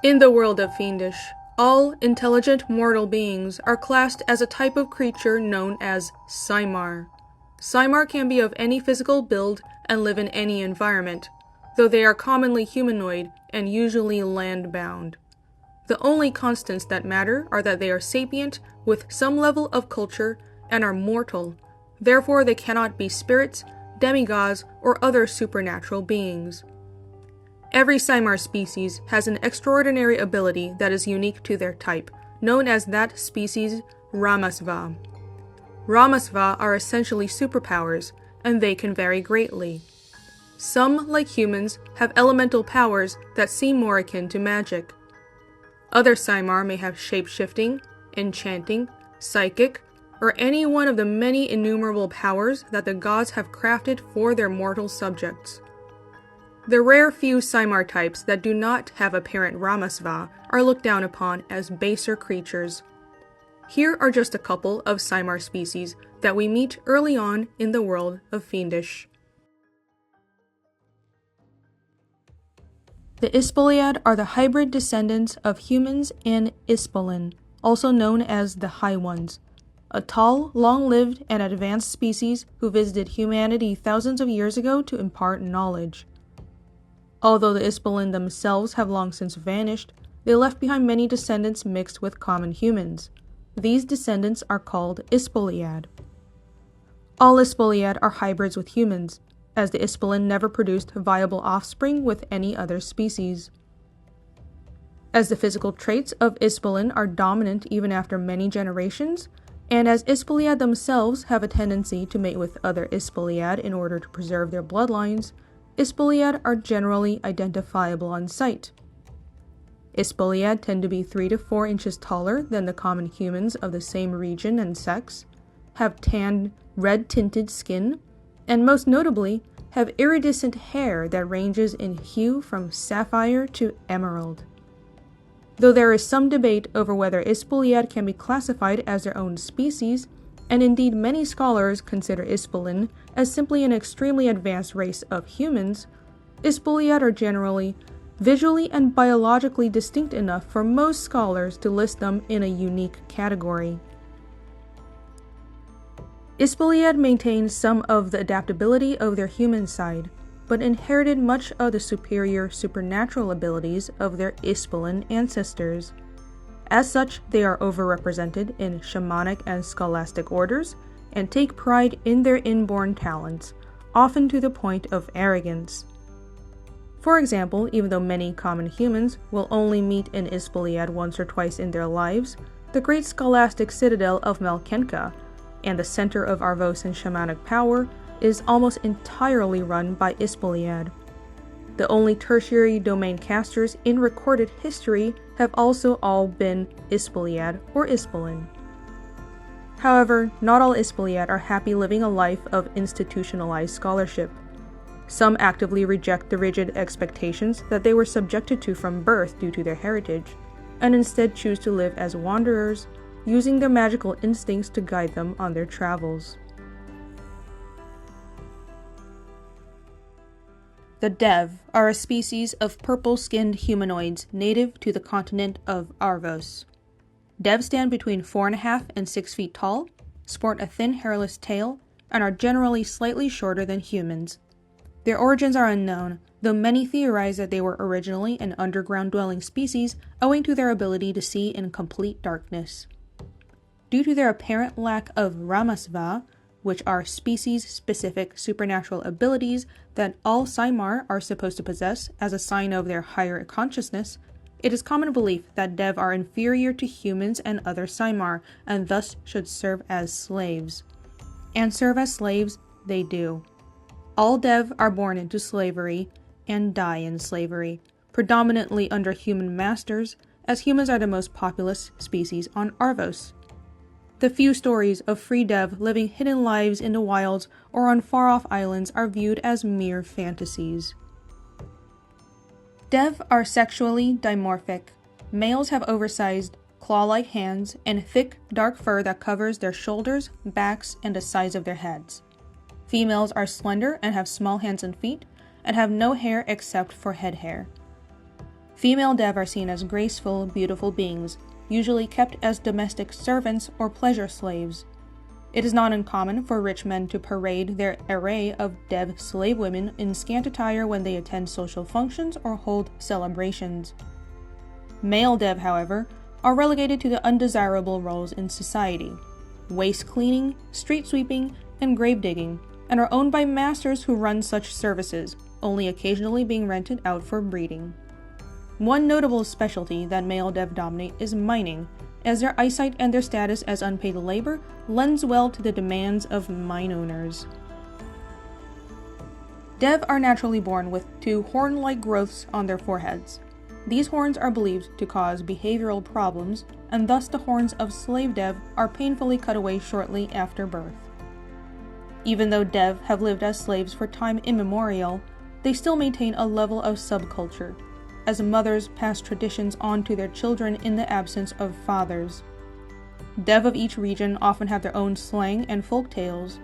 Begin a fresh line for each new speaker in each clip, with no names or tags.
In the world of Fiendish, all intelligent mortal beings are classed as a type of creature known as Syemar. Syemar can be of any physical build and live in any environment, though they are commonly humanoid and usually land-bound. The only constants that matter are that they are sapient with some level of culture and are mortal, therefore they cannot be spirits, demigods, or other supernatural beings. Every Syemar species has an extraordinary ability that is unique to their type, known as that species' Ramasva. Ramasva are essentially superpowers, and they can vary greatly. Some, like humans, have elemental powers that seem more akin to magic. Other Syemar may have shape-shifting, enchanting, psychic, or any one of the many innumerable powers that the gods have crafted for their mortal subjects. The rare few Syemar types that do not have apparent Ramasva are looked down upon as baser creatures. Here are just a couple of Syemar species that we meet early on in the world of Fiendish. The Ispoliad are the hybrid descendants of humans and Isalin, also known as the High Ones, a tall, long-lived, and advanced species who visited humanity thousands of years ago to impart knowledge. Although the Isalin themselves have long since vanished, they left behind many descendants mixed with common humans. These descendants are called Ispoliad. All Ispoliad are hybrids with humans, as the Isalin never produced viable offspring with any other species. As the physical traits of Isalin are dominant even after many generations, and as Ispoliad themselves have a tendency to mate with other Ispoliad in order to preserve their bloodlines, Ispoliad are generally identifiable on sight. Ispoliad tend to be 3 to 4 inches taller than the common humans of the same region and sex, have tanned, red-tinted skin, and most notably, have iridescent hair that ranges in hue from sapphire to emerald. Though there is some debate over whether Ispoliad can be classified as their own species, and indeed many scholars consider Isalin as simply an extremely advanced race of humans, Ispoliad are generally visually and biologically distinct enough for most scholars to list them in a unique category. Ispoliad maintain some of the adaptability of their human side, but inherited much of the superior supernatural abilities of their Isalin ancestors. As such, they are overrepresented in shamanic and scholastic orders, and take pride in their inborn talents, often to the point of arrogance. For example, even though many common humans will only meet an Ispoliad once or twice in their lives, the great scholastic citadel of Malkenka, and the center of Arvosan shamanic power, is almost entirely run by Ispoliad. The only tertiary domain casters in recorded history have also all been Ispoliad or Isalin. However, not all Ispoliad are happy living a life of institutionalized scholarship. Some actively reject the rigid expectations that they were subjected to from birth due to their heritage, and instead choose to live as wanderers, using their magical instincts to guide them on their travels. The Dev are a species of purple-skinned humanoids native to the continent of Arvos. Dev stand between 4.5 and 6 feet tall, sport a thin hairless tail, and are generally slightly shorter than humans. Their origins are unknown, though many theorize that they were originally an underground-dwelling species owing to their ability to see in complete darkness. Due to their apparent lack of Ramasva, which are species-specific supernatural abilities that all Syemar are supposed to possess as a sign of their higher consciousness, it is common belief that Dev are inferior to humans and other Syemar, and thus should serve as slaves. And serve as slaves they do. All Dev are born into slavery, and die in slavery, predominantly under human masters, as humans are the most populous species on Arvos. The few stories of free Dev living hidden lives in the wilds or on far-off islands are viewed as mere fantasies. Dev are sexually dimorphic. Males have oversized, claw-like hands and thick, dark fur that covers their shoulders, backs, and the sides of their heads. Females are slender and have small hands and feet, and have no hair except for head hair. Female dev are seen as graceful, beautiful beings, usually kept as domestic servants or pleasure slaves. It is not uncommon for rich men to parade their array of dev slave women in scant attire when they attend social functions or hold celebrations. Male dev, however, are relegated to the undesirable roles in society: waste cleaning, street sweeping, and grave digging, and are owned by masters who run such services, only occasionally being rented out for breeding. One notable specialty that male dev dominate is mining, as their eyesight and their status as unpaid labor lends well to the demands of mine owners. Dev are naturally born with two horn-like growths on their foreheads. These horns are believed to cause behavioral problems, and thus the horns of slave dev are painfully cut away shortly after birth. Even though dev have lived as slaves for time immemorial, they still maintain a level of subculture, as mothers pass traditions on to their children in the absence of fathers. Dev of each region often have their own slang and folk tales.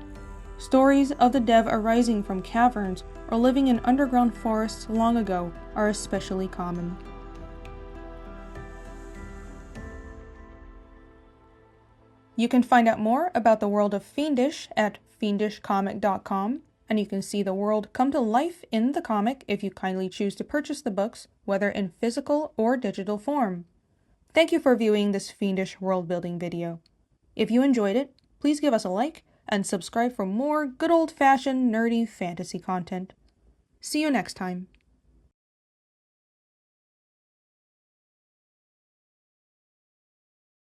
Stories of the dev arising from caverns or living in underground forests long ago are especially common. You can find out more about the world of Fiendish at fiendishcomic.com, and you can see the world come to life in the comic if you kindly choose to purchase the books, whether in physical or digital form. Thank you for viewing this Fiendish world-building video. If you enjoyed it, please give us a like and subscribe for more good old-fashioned nerdy fantasy content. See you next time.